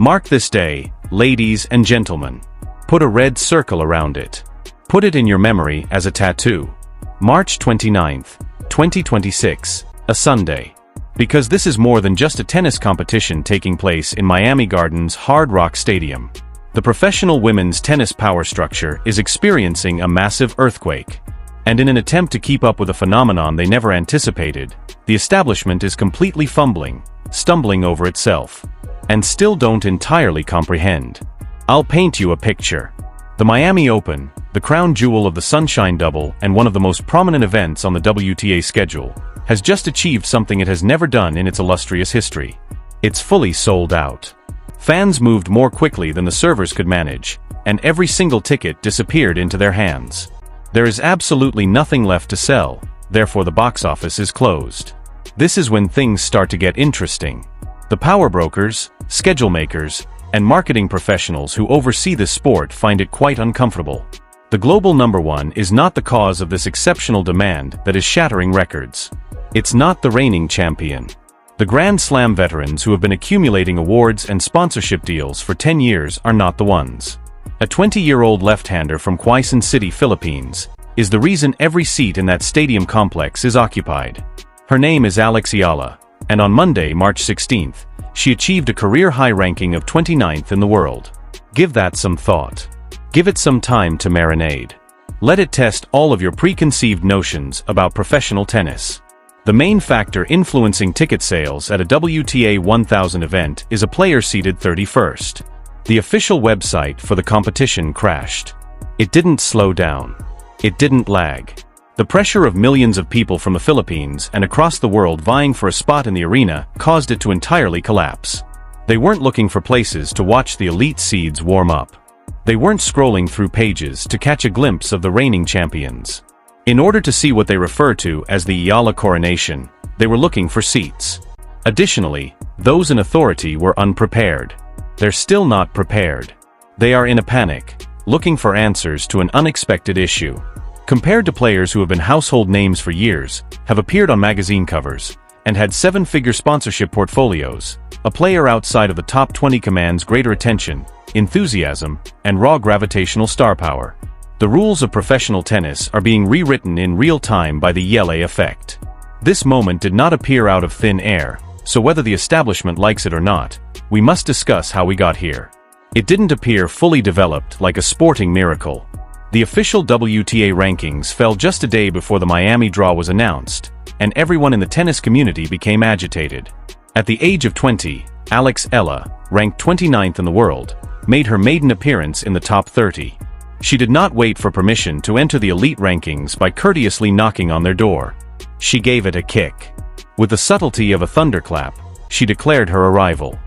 Mark this day, ladies and gentlemen. Put a red circle around it. Put it in your memory as a tattoo. March 29th, 2026, a Sunday. Because this is more than just a tennis competition taking place in Miami Gardens Hard Rock Stadium. The professional women's tennis power structure is experiencing a massive earthquake. And in an attempt to keep up with a phenomenon they never anticipated, the establishment is completely stumbling over itself, and still don't entirely comprehend. I'll paint you a picture. The Miami Open, the crown jewel of the Sunshine Double and one of the most prominent events on the WTA schedule, has just achieved something it has never done in its illustrious history. It's fully sold out. Fans moved more quickly than the servers could manage, and every single ticket disappeared into their hands. There is absolutely nothing left to sell, therefore the box office is closed. This is when things start to get interesting. The power brokers, schedule makers, and marketing professionals who oversee this sport find it quite uncomfortable. The global number one is not the cause of this exceptional demand that is shattering records. It's not the reigning champion. The Grand Slam veterans who have been accumulating awards and sponsorship deals for 10 years are not the ones. A 20-year-old left-hander from Quezon City, Philippines, is the reason every seat in that stadium complex is occupied. Her name is Alex Eala, and on Monday, March 16th, she achieved a career-high ranking of 29th in the world. Give that some thought. Give it some time to marinate. Let it test all of your preconceived notions about professional tennis. The main factor influencing ticket sales at a WTA 1000 event is a player seated 31st. The official website for the competition crashed. It didn't slow down. It didn't lag. The pressure of millions of people from the Philippines and across the world vying for a spot in the arena caused it to entirely collapse. They weren't looking for places to watch the elite seeds warm up. They weren't scrolling through pages to catch a glimpse of the reigning champions. In order to see what they refer to as the Eala coronation, they were looking for seats. Additionally, those in authority were unprepared. They're still not prepared. They are in a panic, looking for answers to an unexpected issue. Compared to players who have been household names for years, have appeared on magazine covers, and had seven-figure sponsorship portfolios, a player outside of the top 20 commands greater attention, enthusiasm, and raw gravitational star power. The rules of professional tennis are being rewritten in real time by the Eala effect. This moment did not appear out of thin air, so whether the establishment likes it or not, we must discuss how we got here. It didn't appear fully developed like a sporting miracle. The official WTA rankings fell just a day before the Miami draw was announced, and everyone in the tennis community became agitated. At the age of 20, Alex Eala, ranked 29th in the world, made her maiden appearance in the top 30. She did not wait for permission to enter the elite rankings by courteously knocking on their door. She gave it a kick. With the subtlety of a thunderclap, she declared her arrival.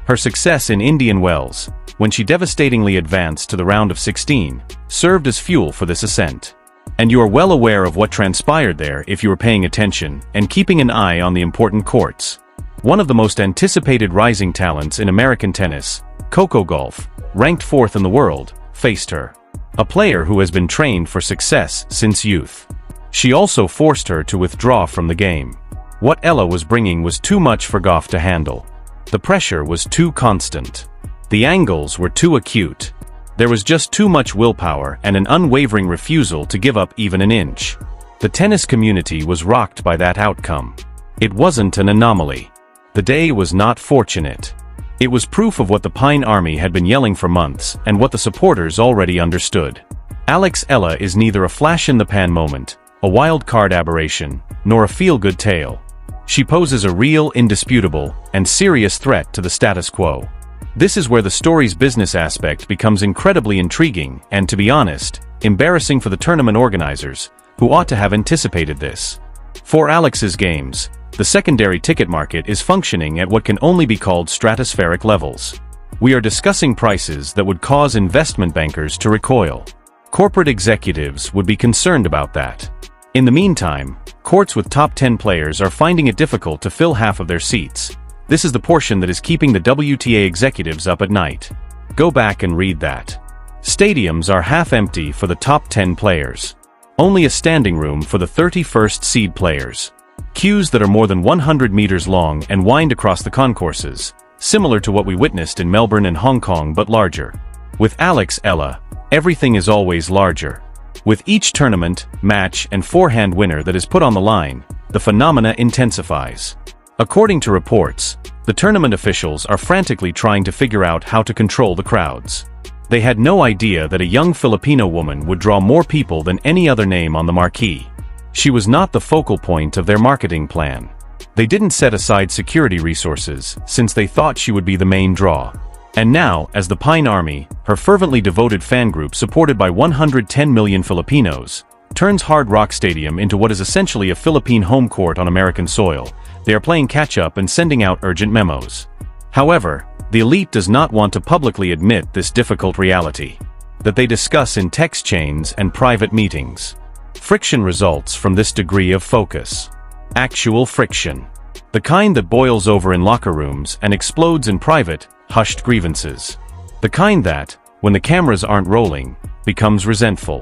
Her success in Indian Wells, when she devastatingly advanced to the round of 16, served as fuel for this ascent. And you are well aware of what transpired there if you were paying attention and keeping an eye on the important courts. One of the most anticipated rising talents in American tennis, Coco Gauff, ranked 4th in the world, faced her. A player who has been trained for success since youth. She also forced her to withdraw from the game. What Eala was bringing was too much for Gauff to handle. The pressure was too constant. The angles were too acute. There was just too much willpower and an unwavering refusal to give up even an inch. The tennis community was rocked by that outcome. It wasn't an anomaly. The day was not fortunate. It was proof of what the Pine Army had been yelling for months and what the supporters already understood. Alex Eala is neither a flash-in-the-pan moment, a wild-card aberration, nor a feel-good tale. She poses a real, indisputable, and serious threat to the status quo. This is where the story's business aspect becomes incredibly intriguing and, to be honest, embarrassing for the tournament organizers, who ought to have anticipated this. For Alex's games, the secondary ticket market is functioning at what can only be called stratospheric levels. We are discussing prices that would cause investment bankers to recoil. Corporate executives would be concerned about that. In the meantime, courts with top 10 players are finding it difficult to fill half of their seats. This is the portion that is keeping the WTA executives up at night. Go back and read that. Stadiums are half empty for the top 10 players. Only a standing room for the 31st seed players. Queues that are more than 100 meters long and wind across the concourses, similar to what we witnessed in Melbourne and Hong Kong but larger. With Alex Eala, everything is always larger. With each tournament, match, and forehand winner that is put on the line, the phenomena intensifies. According to reports, the tournament officials are frantically trying to figure out how to control the crowds. They had no idea that a young Filipino woman would draw more people than any other name on the marquee. She was not the focal point of their marketing plan. They didn't set aside security resources, since they thought she would be the main draw. And now, as the Pine Army, her fervently devoted fan group supported by 110 million Filipinos, turns Hard Rock Stadium into what is essentially a Philippine home court on American soil, they are playing catch-up and sending out urgent memos. However, the elite does not want to publicly admit this difficult reality that they discuss in text chains and private meetings. Friction results from this degree of focus. Actual friction. The kind that boils over in locker rooms and explodes in private, hushed grievances. The kind that, when the cameras aren't rolling, becomes resentful.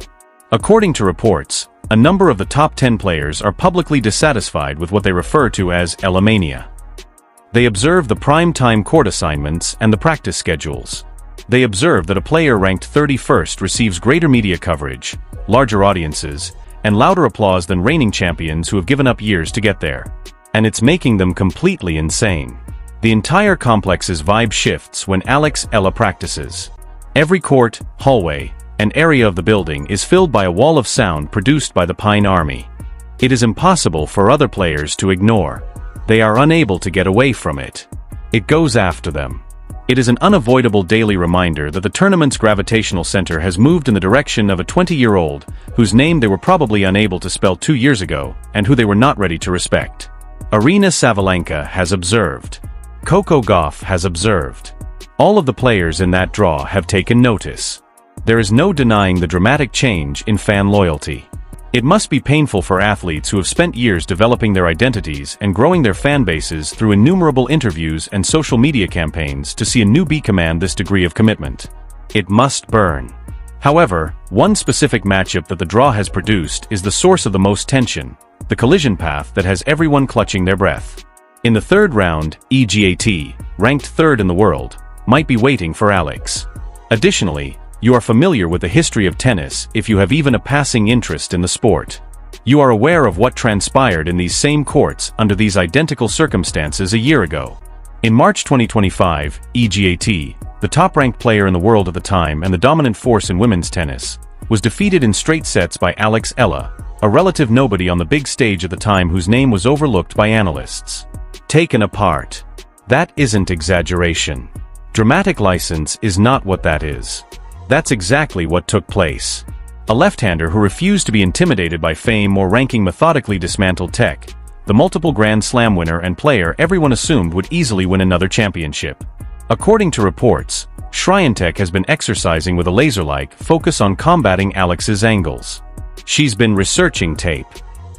According to reports, a number of the top 10 players are publicly dissatisfied with what they refer to as Eala-mania. They observe the prime-time court assignments and the practice schedules. They observe that a player ranked 31st receives greater media coverage, larger audiences, and louder applause than reigning champions who have given up years to get there. And it's making them completely insane. The entire complex's vibe shifts when Alex Eala practices. Every court, hallway, and area of the building is filled by a wall of sound produced by the Pine Army. It is impossible for other players to ignore. They are unable to get away from it. It goes after them. It is an unavoidable daily reminder that the tournament's gravitational center has moved in the direction of a 20-year-old whose name they were probably unable to spell 2 years ago and who they were not ready to respect. Aryna Sabalenka has observed. Coco Gauff has observed. All of the players in that draw have taken notice. There is no denying the dramatic change in fan loyalty. It must be painful for athletes who have spent years developing their identities and growing their fan bases through innumerable interviews and social media campaigns to see a newbie command this degree of commitment. It must burn. However, one specific matchup that the draw has produced is the source of the most tension, the collision path that has everyone clutching their breath. In the third round, EGAT, ranked third in the world, might be waiting for Alex. Additionally, you are familiar with the history of tennis if you have even a passing interest in the sport. You are aware of what transpired in these same courts under these identical circumstances a year ago. In March 2025, EGAT, the top-ranked player in the world at the time and the dominant force in women's tennis, was defeated in straight sets by Alex Eala, a relative nobody on the big stage at the time whose name was overlooked by analysts. Taken apart. That isn't exaggeration. Dramatic license is not what that is. That's exactly what took place. A left-hander who refused to be intimidated by fame or ranking methodically dismantled tech, the multiple Grand Slam winner and player everyone assumed would easily win another championship. According to reports, Swiatek has been exercising with a laser-like focus on combating Alex's angles. She's been researching tape.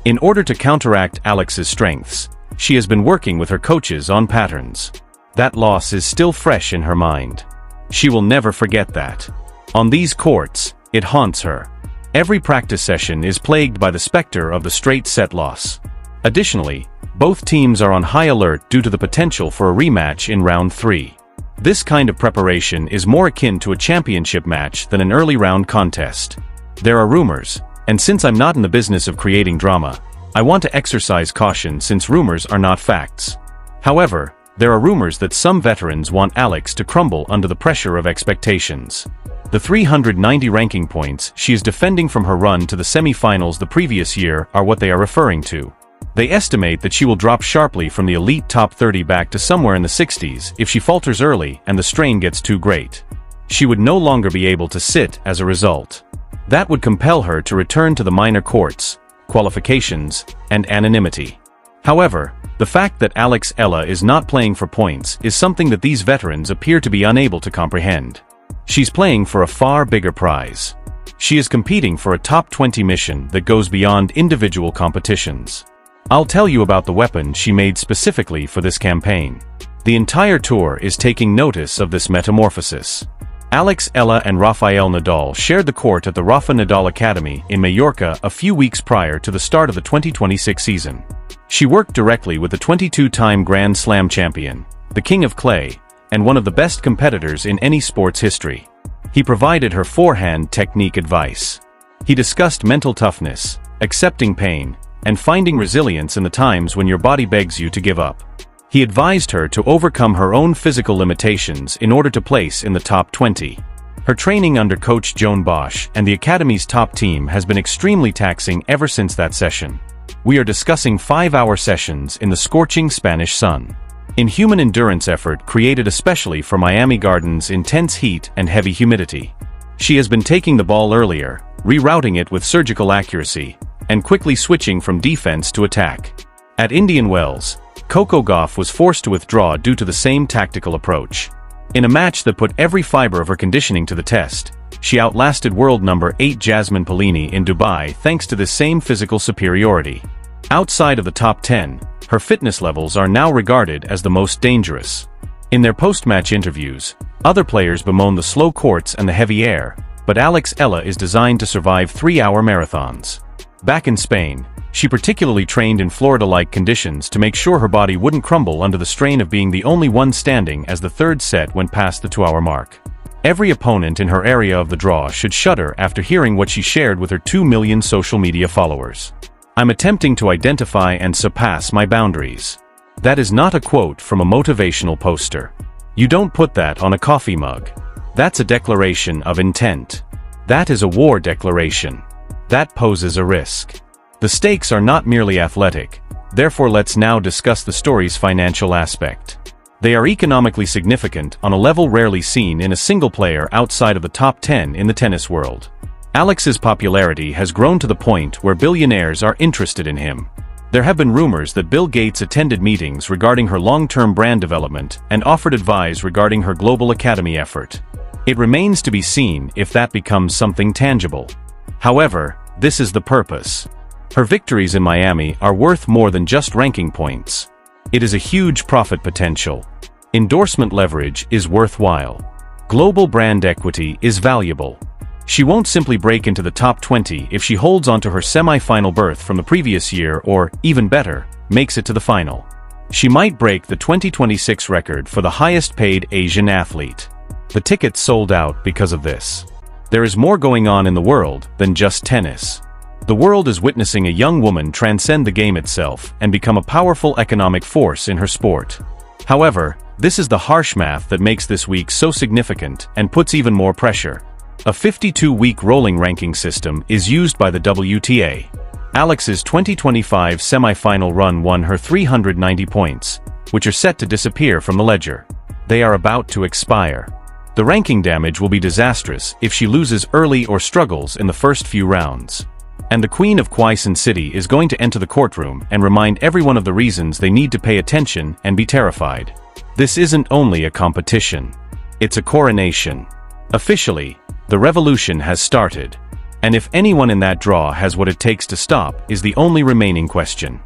In order to counteract Alex's strengths, she has been working with her coaches on patterns. That loss is still fresh in her mind. She will never forget that. On these courts, it haunts her. Every practice session is plagued by the specter of the straight set loss. Additionally, both teams are on high alert due to the potential for a rematch in round 3. This kind of preparation is more akin to a championship match than an early round contest. There are rumors, and since I'm not in the business of creating drama, I want to exercise caution since rumors are not facts. However, there are rumors that some veterans want Alex to crumble under the pressure of expectations. The 390 ranking points she is defending from her run to the semi-finals the previous year are what they are referring to. They estimate that she will drop sharply from the elite top 30 back to somewhere in the 60s if she falters early and the strain gets too great. She would no longer be able to sit as a result. That would compel her to return to the minor courts, qualifications, and anonymity. However, the fact that Alex Eala is not playing for points is something that these veterans appear to be unable to comprehend. She's playing for a far bigger prize. She is competing for a top 20 mission that goes beyond individual competitions. I'll tell you about the weapon she made specifically for this campaign. The entire tour is taking notice of this metamorphosis. Alex Eala and Rafael Nadal shared the court at the Rafa Nadal Academy in Mallorca a few weeks prior to the start of the 2026 season. She worked directly with the 22-time Grand Slam champion, the King of Clay, and one of the best competitors in any sport's history. He provided her forehand technique advice. He discussed mental toughness, accepting pain, and finding resilience in the times when your body begs you to give up. He advised her to overcome her own physical limitations in order to place in the top 20. Her training under coach Joan Bosch and the Academy's top team has been extremely taxing ever since that session. We are discussing 5-hour sessions in the scorching Spanish sun. Inhuman endurance effort created especially for Miami Garden's intense heat and heavy humidity. She has been taking the ball earlier, rerouting it with surgical accuracy, and quickly switching from defense to attack. At Indian Wells, Coco Gauff was forced to withdraw due to the same tactical approach. In a match that put every fiber of her conditioning to the test, she outlasted world number 8 Jasmine Paolini in Dubai thanks to this same physical superiority. Outside of the top 10, her fitness levels are now regarded as the most dangerous. In their post-match interviews, other players bemoan the slow courts and the heavy air, but Alex Eala is designed to survive 3-hour marathons. Back in Spain, she particularly trained in Florida-like conditions to make sure her body wouldn't crumble under the strain of being the only one standing as the third set went past the 2-hour mark. Every opponent in her area of the draw should shudder after hearing what she shared with her 2 million social media followers. "I'm attempting to identify and surpass my boundaries." That is not a quote from a motivational poster. You don't put that on a coffee mug. That's a declaration of intent. That is a war declaration. That poses a risk. The stakes are not merely athletic, therefore let's now discuss the story's financial aspect. They are economically significant on a level rarely seen in a single player outside of the top 10 in the tennis world. Alex's popularity has grown to the point where billionaires are interested in him. There have been rumors that Bill Gates attended meetings regarding her long-term brand development and offered advice regarding her global academy effort. It remains to be seen if that becomes something tangible. However, this is the purpose. Her victories in Miami are worth more than just ranking points. It is a huge profit potential. Endorsement leverage is worthwhile. Global brand equity is valuable. She won't simply break into the top 20 if she holds onto her semi-final berth from the previous year or, even better, makes it to the final. She might break the 2026 record for the highest-paid Asian athlete. The tickets sold out because of this. There is more going on in the world than just tennis. The world is witnessing a young woman transcend the game itself and become a powerful economic force in her sport. However, this is the harsh math that makes this week so significant and puts even more pressure. A 52-week rolling ranking system is used by the WTA. Alex's 2025 semi-final run won her 390 points, which are set to disappear from the ledger. They are about to expire. The ranking damage will be disastrous if she loses early or struggles in the first few rounds. And the Queen of Quaison City is going to enter the courtroom and remind everyone of the reasons they need to pay attention and be terrified. This isn't only a competition. It's a coronation. Officially, the revolution has started. And if anyone in that draw has what it takes to stop is the only remaining question.